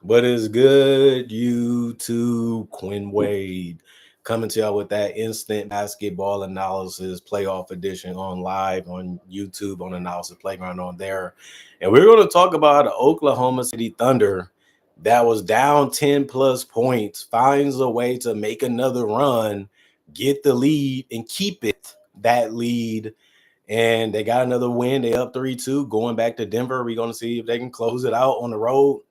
What is good, YouTube? Quinn Wade coming to y'all with that instant basketball analysis playoff edition on live on YouTube on Analysis Playground on there. And we're going to talk about the Oklahoma City Thunder that was down 10 plus points, finds a way to make another run, get the lead, and keep it that lead. And they got another win. They up 3-2 going back to Denver. We're going to see if they can close it out on the road,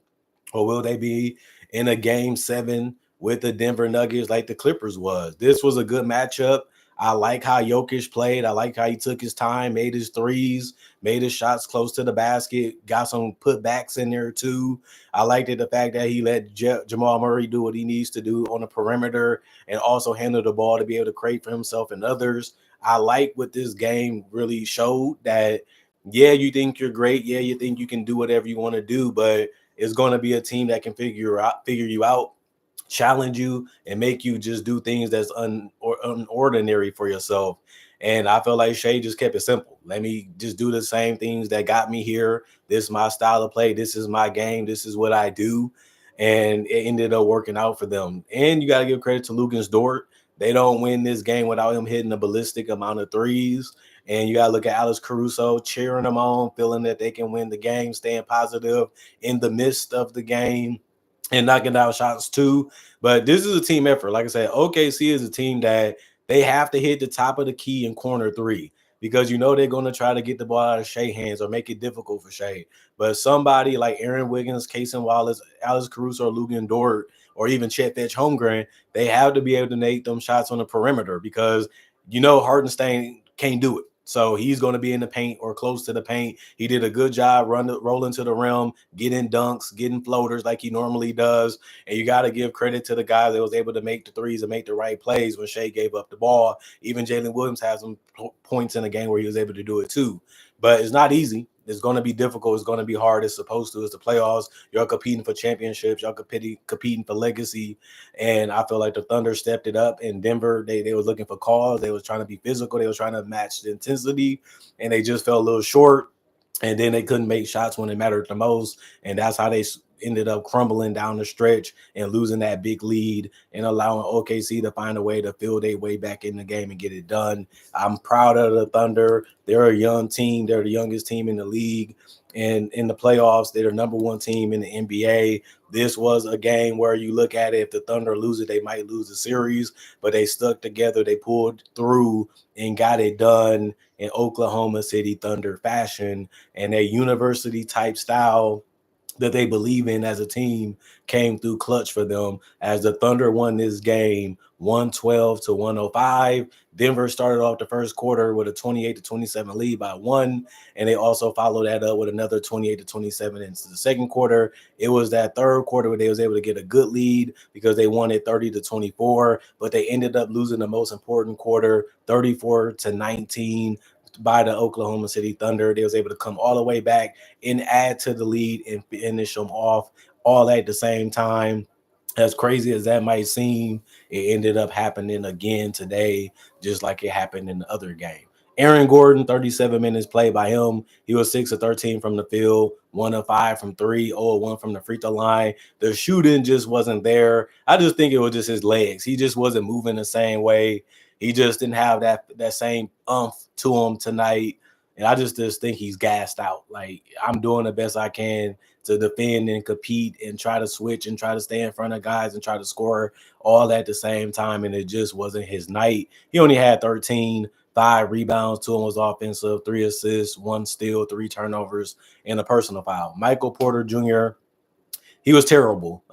or will they be in a game 7 with the Denver Nuggets like the Clippers was? This was a good matchup. I like how Jokic played. I like how he took his time, made his threes, made his shots close to the basket, got some putbacks in there too. I liked the fact that he let Jamal Murray do what he needs to do on the perimeter and also handle the ball to be able to create for himself and others. I like what this game really showed, that yeah, you think you're great. Yeah, you think you can do whatever you want to do, but it's going to be a team that can figure you out, challenge you, and make you just do things that's unordinary for yourself. And I feel like Shea just kept it simple. Let me just do the same things that got me here. This is my style of play. This is my game. This is what I do. And it ended up working out for them. And you got to give credit to Lukas Dort. They don't win this game without him hitting a ballistic amount of threes. And you got to look at Alex Caruso cheering them on, feeling that they can win the game, staying positive in the midst of the game and knocking down shots too. But this is a team effort. Like I said, OKC is a team that they have to hit the top of the key in corner 3, because you know they're going to try to get the ball out of Shea hands or make it difficult for Shea. But somebody like Aaron Wiggins, Cason Wallace, Alex Caruso, Lugan Dort, or even Chet Fetch Holmgren, they have to be able to make them shots on the perimeter, because you know Hartenstein can't do it. So he's going to be in the paint or close to the paint. He did a good job rolling to the rim, getting dunks, getting floaters like he normally does. And you got to give credit to the guy that was able to make the threes and make the right plays when Shea gave up the ball. Even Jalen Williams has some points in the game where he was able to do it too. But it's not easy. It's going to be difficult. It's going to be hard. It's supposed to. It's the playoffs. You're competing for championships. You're competing for legacy. And I feel like the Thunder stepped it up. In Denver, they were looking for calls. They was trying to be physical. They was trying to match the intensity, and they just fell a little short. And then they couldn't make shots when it mattered the most. And that's how they ended up crumbling down the stretch and losing that big lead and allowing OKC to find a way to fill their way back in the game and get it done. I'm proud of the Thunder. They're a young team. They're the youngest team in the league. And in the playoffs, they're the number 1 team in the NBA. This was a game where you look at it, if the Thunder lose it, they might lose the series, but they stuck together. They pulled through and got it done in Oklahoma City Thunder fashion, and a university type style that they believe in as a team came through clutch for them, as the Thunder won this game 112-105. Denver started off the first quarter with a 28-27 lead by 1, and they also followed that up with another 28-27 into the second quarter. It was that third quarter where they was able to get a good lead because they won it 30-24, but they ended up losing the most important quarter 34-19 by the Oklahoma City Thunder. They was able to come all the way back and add to the lead and finish them off all at the same time. As crazy as that might seem, it ended up happening again today, just like it happened in the other game. Aaron Gordon, 37 minutes played by him. He was 6 of 13 from the field, 1 of 5 from 3, 0 of 1 from the free throw line. The shooting just wasn't there. I just think it was just his legs. He just wasn't moving the same way. He just didn't have that same umph to him tonight. And I just think he's gassed out. Like, I'm doing the best I can to defend and compete and try to switch and try to stay in front of guys and try to score all at the same time. And it just wasn't his night. He only had 13, 5 rebounds, 2 of them was offensive, 3 assists, 1 steal, 3 turnovers, and a personal foul. Michael Porter Jr., he was terrible.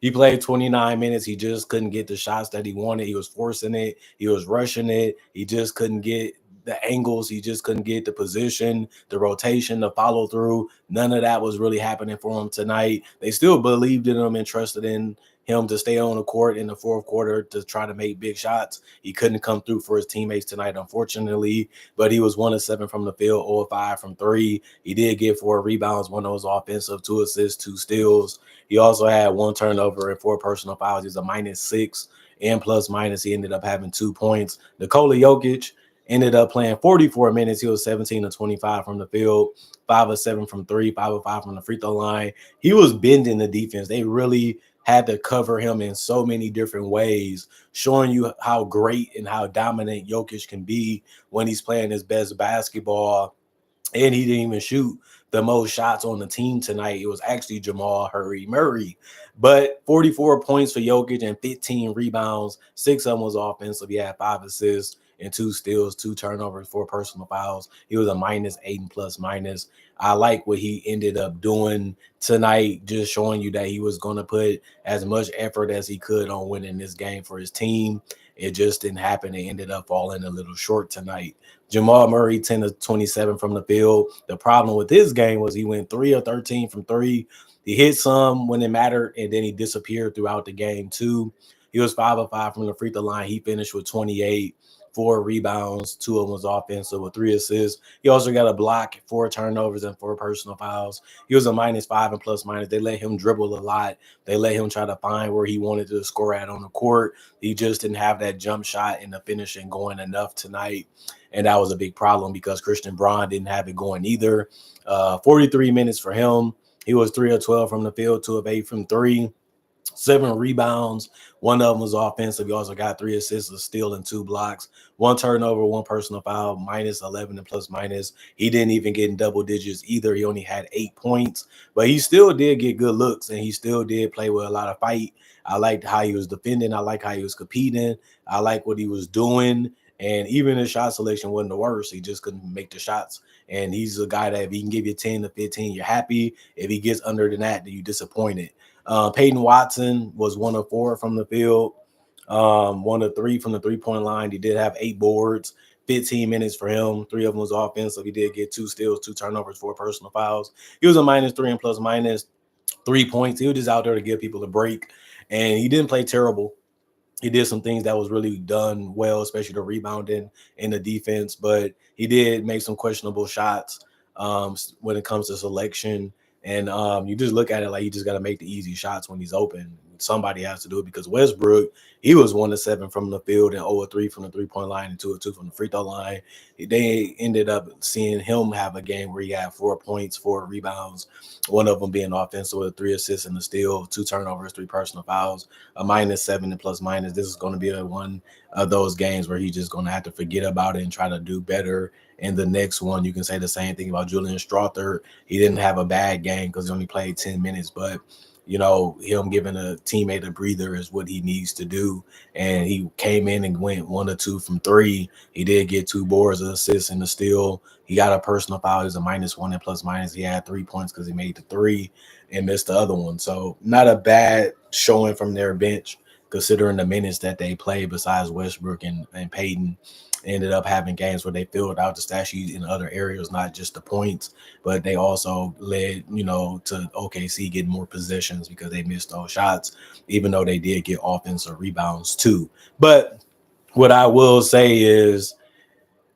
He played 29 minutes. He just couldn't get the shots that he wanted. He was forcing it. He was rushing it. He just couldn't get the angles. He just couldn't get the position, the rotation, the follow through. None of that was really happening for him tonight. They still believed in him and trusted in him to stay on the court in the fourth quarter to try to make big shots. He couldn't come through for his teammates tonight, unfortunately, but he was 1 of 7 from the field, 0 of 5 from 3. He did get 4 rebounds, 1 of those offensive, 2 assists, 2 steals. He also had 1 turnover and 4 personal fouls. He's a -6 and plus minus. He ended up having 2 points. Nikola Jokic ended up playing 44 minutes. He was 17 of 25 from the field, 5 of 7 from 3, 5 of 5 from the free throw line. He was bending the defense. They really had to cover him in so many different ways, showing you how great and how dominant Jokic can be when he's playing his best basketball. And he didn't even shoot the most shots on the team tonight. It was actually Jamal Murray. But 44 points for Jokic and 15 rebounds. 6 of them was offensive. He had 5 assists and 2 steals, 2 turnovers, 4 personal fouls. He was a -8 and plus minus. I like what he ended up doing tonight, just showing you that he was going to put as much effort as he could on winning this game for his team. It just didn't happen. It ended up falling a little short tonight. Jamal Murray, 10 of 27 from the field. The problem with his game was he went 3 of 13 from 3. He hit some when it mattered, and then he disappeared throughout the game, too. He was 5 of 5 from the free throw line. He finished with 28, 4 rebounds, 2 of them was offensive with 3 assists. He also got a block, 4 turnovers, and 4 personal fouls. He was a -5 and plus minus. They let him dribble a lot. They let him try to find where he wanted to score at on the court. He just didn't have that jump shot and the finishing going enough tonight. And that was a big problem because Christian Braun didn't have it going either. 43 minutes for him. He was 3 of 12 from the field, 2 of 8 from 3. 7 rebounds. 1 of them was offensive. He also got 3 assists, a steal, and 2 blocks. 1 turnover, 1 personal foul, -11 and plus minus. He didn't even get in double digits either. He only had 8 points, but he still did get good looks, and he still did play with a lot of fight. I liked how he was defending. I like how he was competing. I like what he was doing. And even his shot selection wasn't the worst. He just couldn't make the shots. And he's a guy that if he can give you 10 to 15, you're happy. If he gets under than that, then you're disappointed. Peyton Watson was 1 of 4 from the field, 1 of 3 from the three-point line. He did have 8 boards, 15 minutes for him. 3 of them was offensive. He did get 2 steals, 2 turnovers, 4 personal fouls. He was a -3 and plus minus 3 points. He was just out there to give people a break, and he didn't play terrible. He did some things that was really done well, especially the rebounding and the defense, but he did make some questionable shots when it comes to selection. And you just look at it like you just got to make the easy shots when he's open. Somebody has to do it because Westbrook, he was 1 of 7 from the field and 0 of 3 from the three-point line and 2 of 2 from the free throw line. They ended up seeing him have a game where he had 4 points, 4 rebounds, 1 of them being offensive with 3 assists and a steal, 2 turnovers, 3 personal fouls, a -7 and plus minus. This is going to be one of those games where he's just going to have to forget about it and try to do better. And the next one, you can say the same thing about Julian Strawther. He didn't have a bad game because he only played 10 minutes, but him giving a teammate a breather is what he needs to do. And he came in and went 1 or 2 from 3. He did get 2 boards, an assist, and a steal. He got a personal foul. He was a -1 and plus minus. He had 3 points because he made the 3 and missed the other one. So not a bad showing from their bench, considering the minutes that they played besides Westbrook and Peyton. Ended up having games where they filled out the stat sheet in other areas, not just the points, but they also led, to OKC getting more possessions because they missed those shots, even though they did get offensive rebounds too. But what I will say is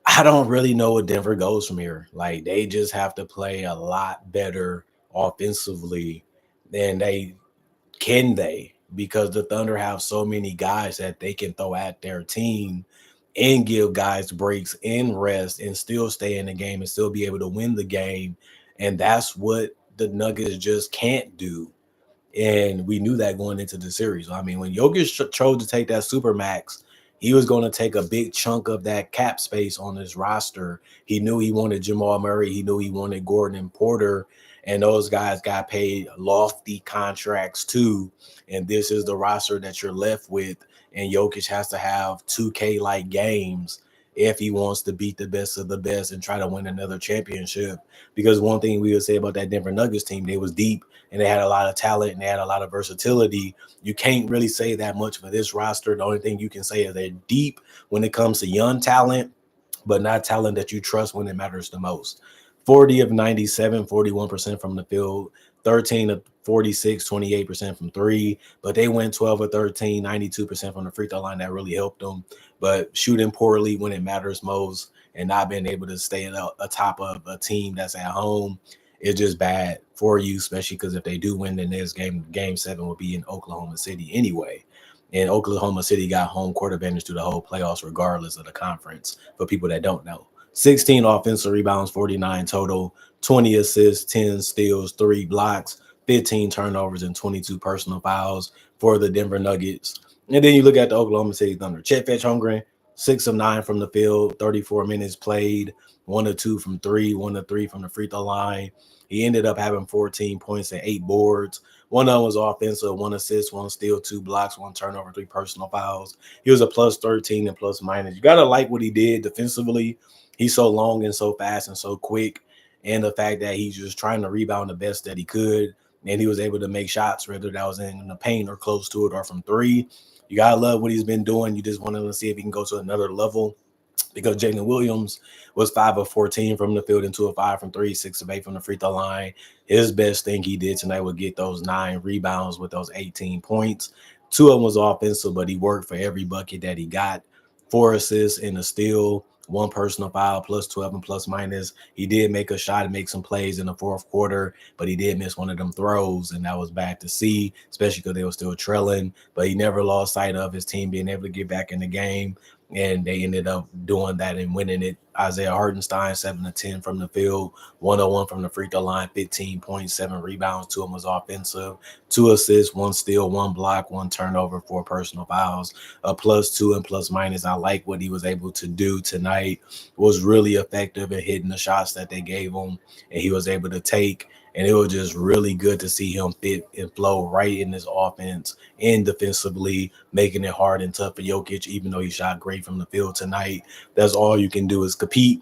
I don't really know what Denver goes from here. Like, they just have to play a lot better offensively than because the Thunder have so many guys that they can throw at their team and give guys breaks and rest and still stay in the game and still be able to win the game. And that's what the Nuggets just can't do. And we knew that going into the series. I mean, when Jokic chose to take that super max, he was going to take a big chunk of that cap space on his roster. He knew he wanted Jamal Murray. He knew he wanted Gordon and Porter. And those guys got paid lofty contracts too. And this is the roster that you're left with. And Jokic has to have 2K-like games if he wants to beat the best of the best and try to win another championship. Because one thing we would say about that Denver Nuggets team, they was deep and they had a lot of talent and they had a lot of versatility. You can't really say that much for this roster. The only thing you can say is they're deep when it comes to young talent, but not talent that you trust when it matters the most. 40 of 97, 41% from the field, 13 of 46, 28% from 3, but they went 12 of 13, 92% from the free throw line. That really helped them. But shooting poorly when it matters most and not being able to stay atop of a team that's at home is just bad for you, especially because if they do win the next game 7 will be in Oklahoma City anyway. And Oklahoma City got home court advantage through the whole playoffs, regardless of the conference, for people that don't know. 16 offensive rebounds, 49 total, 20 assists, 10 steals, 3 blocks, 15 turnovers, and 22 personal fouls for the Denver Nuggets. And then you look at the Oklahoma City Thunder. Chet Holmgren, 6 of 9 from the field, 34 minutes played, 1 of 2 from 3, 1 of 3 from the free throw line. He ended up having 14 points and 8 boards. One of them was offensive, 1 assist, 1 steal, 2 blocks, 1 turnover, 3 personal fouls. He was a plus 13 and plus minus. You got to like what he did defensively. He's so long and so fast and so quick. And the fact that he's just trying to rebound the best that he could. And he was able to make shots, whether that was in the paint or close to it or from 3. You got to love what he's been doing. You just want to see if he can go to another level, because Jalen Williams was 5 of 14 from the field and 2 of 5 from 3, 6 of 8 from the free throw line. His best thing he did tonight was get those 9 rebounds with those 18 points. 2 of them was offensive, but he worked for every bucket that he got. 4 assists and a steal, 1 personal foul, plus 12 and plus minus. He did make a shot and make some plays in the fourth quarter, but he did miss one of them throws, and that was bad to see, especially because they were still trailing. But he never lost sight of his team being able to get back in the game, and they ended up doing that and winning it. Isaiah Hartenstein, 7 of 10 from the field, 101 from the free throw line, 15 points, 7 rebounds, 2 of them was offensive, 2 assists, 1 steal, 1 block, 1 turnover, 4 personal fouls, a +2 and plus minus. I like what he was able to do tonight. Was really effective at hitting the shots that they gave him, and he was able to take. And it was just really good to see him fit and flow right in this offense and defensively, making it hard and tough for Jokic, even though he shot great from the field tonight. That's all you can do is compete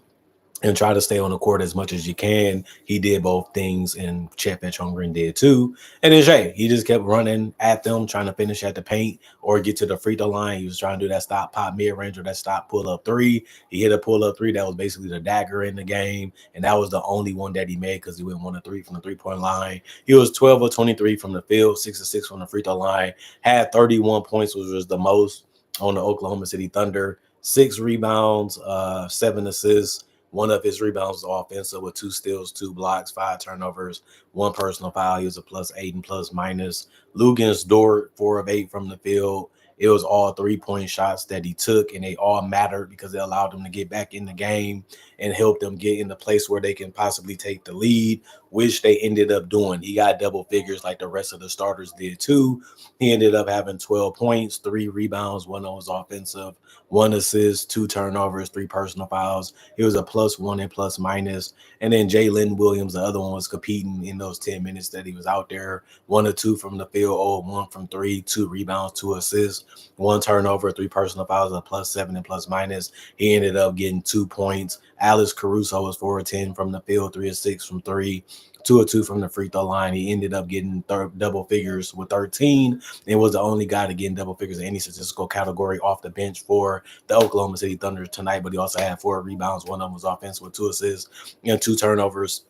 and try to stay on the court as much as you can. He did both things, and Chet Holmgren did too. And then Shai, he just kept running at them, trying to finish at the paint or get to the free throw line. He was trying to do that stop pop mid-range or that stop pull-up 3. He hit a pull-up 3 that was basically the dagger in the game, and that was the only one that he made because he went 1 of 3 from the three-point line. He was 12 of 23 from the field, 6 of 6 from the free throw line, had 31 points, which was the most on the Oklahoma City Thunder, 6 rebounds, 7 assists. 1 of his rebounds was offensive with 2 steals, 2 blocks, 5 turnovers, 1 personal foul. He was a +8 and plus minus. Luguentz Dort, 4 of 8 from the field. It was all 3-point shots that he took, and they all mattered because they allowed them to get back in the game and help them get in the place where they can possibly take the lead, which they ended up doing. He got double figures like the rest of the starters did too. He ended up having 12 points, 3 rebounds, 1 was offensive, 1 assist, 2 turnovers, 3 personal fouls. He was a +1 and plus minus. And then Jalen Williams, the other one, was competing in those 10 minutes that he was out there. 1 of 2 from the field, 1 from 3, 2 rebounds, 2 assists, 1 turnover, 3 personal fouls, a +7 and plus minus. He ended up getting 2 points. Alex Caruso was 4 of 10 from the field, 3 of 6 from 3. 2 of 2 from the free throw line. He ended up getting double figures with 13 and was the only guy to get in double figures in any statistical category off the bench for the Oklahoma City Thunder tonight. But he also had 4 rebounds. 1 of them was offensive with 2 assists and 2 turnovers.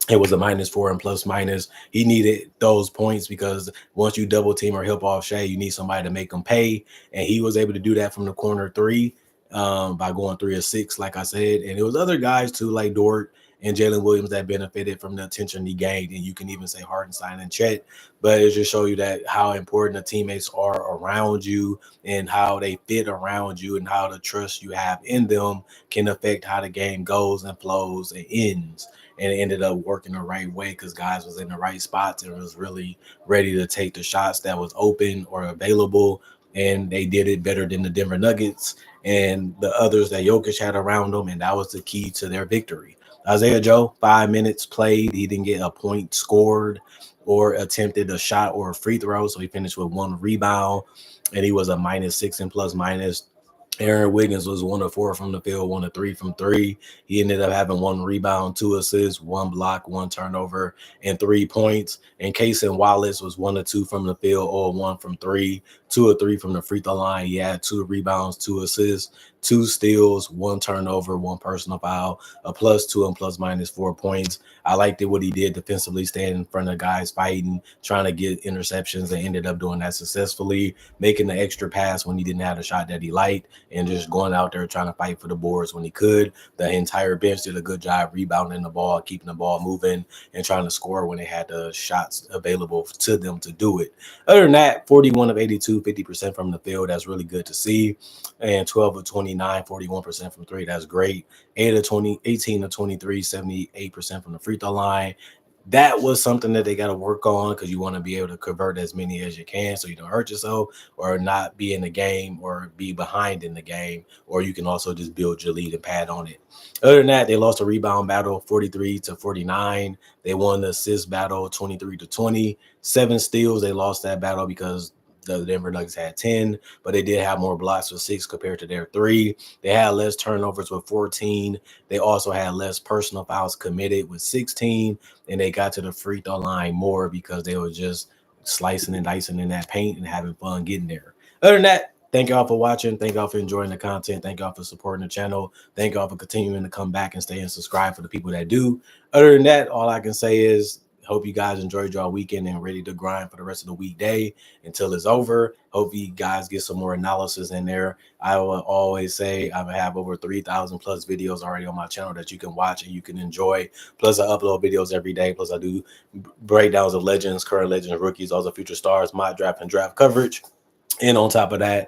It was a -4 and plus minus. He needed those points because once you double team or help off Shai, you need somebody to make them pay. And he was able to do that from the corner 3 by going 3 of 6, like I said. And it was other guys too, like Dort and Jalen Williams, that benefited from the attention he gained. And you can even say Hartenstein and Chet, but it just show you that how important the teammates are around you and how they fit around you and how the trust you have in them can affect how the game goes and flows and ends. And it ended up working the right way because guys was in the right spots and was really ready to take the shots that was open or available. And they did it better than the Denver Nuggets and the others that Jokic had around them. And that was the key to their victory. Isaiah Joe, 5 minutes played. He didn't get a point scored or attempted a shot or a free throw. So he finished with 1 rebound, and he was a -6 and plus minus. Aaron Wiggins was 1 of 4 from the field, 1 of 3 from 3. He ended up having 1 rebound, 2 assists, 1 block, 1 turnover, and 3 points. And Cason Wallace was 1 of 2 from the field, or 1 from 3, 2 of 3 from the free throw line. He had 2 rebounds, 2 assists, 2 steals, 1 turnover, 1 personal foul, a +2 and plus minus 4 points. I liked it what he did defensively, staying in front of guys fighting, trying to get interceptions, and ended up doing that successfully, making the extra pass when he didn't have a shot that he liked. and just going out there trying to fight for the boards when he could. The entire bench did a good job rebounding the ball, keeping the ball moving, and trying to score when they had the shots available to them to do it. Other than that, 41 of 82, 50% from the field. That's really good to see. And 12 of 29, 41% from three. That's great. 8 of 20, 18 of 23, 78% from the free throw line. That was something that they got to work on because you want to be able to convert as many as you can so you don't hurt yourself or not be in the game or be behind in the game, or you can also just build your lead and pad on it. Other than that, they lost a rebound battle 43 to 49. They won the assist battle 23 to 20. 7 steals. They lost that battle because the Denver Nuggets had 10, but they did have more blocks with 6 compared to their 3. They had less turnovers with 14. They also had less personal fouls committed with 16, and they got to the free throw line more because they were just slicing and dicing in that paint and having fun getting there. Other than that, thank y'all for watching. Thank y'all for enjoying the content. Thank y'all for supporting the channel. Thank y'all for continuing to come back and stay and subscribe for the people that do. Other than that, all I can say is hope you guys enjoyed y'all weekend and ready to grind for the rest of the weekday until it's over. Hope you guys get some more analysis in there. I will always say I have over 3,000 plus videos already on my channel that you can watch and you can enjoy. Plus, I upload videos every day. Plus, I do breakdowns of legends, current legends, rookies, also future stars, mock draft and draft coverage. And on top of that,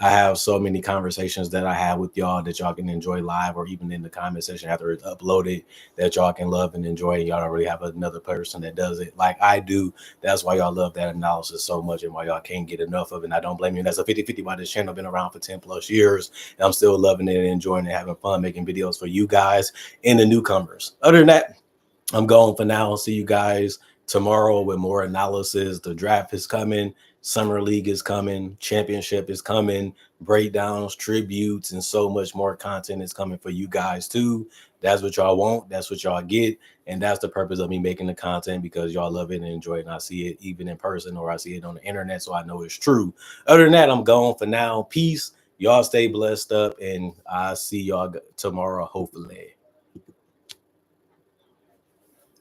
I have so many conversations that I have with y'all that y'all can enjoy live or even in the comment section after it's uploaded that y'all can love and enjoy. And y'all don't really have another person that does it like I do. That's why y'all love that analysis so much and why y'all can't get enough of it. And I don't blame you. That's a 50-50 why this channel been around for 10 plus years. And I'm still loving it and enjoying it, having fun making videos for you guys and the newcomers. Other than that, I'm going for now. I'll see you guys tomorrow with more analysis. The draft is coming. Summer League is coming. Championship is coming. Breakdowns, tributes, and so much more content is coming for you guys too. That's what y'all want. That's what y'all get. And that's the purpose of me making the content because y'all love it and enjoy it. And I see it even in person or I see it on the internet. So I know it's true. Other than that, I'm going for now. Peace. Y'all stay blessed up and I'll see y'all tomorrow, hopefully.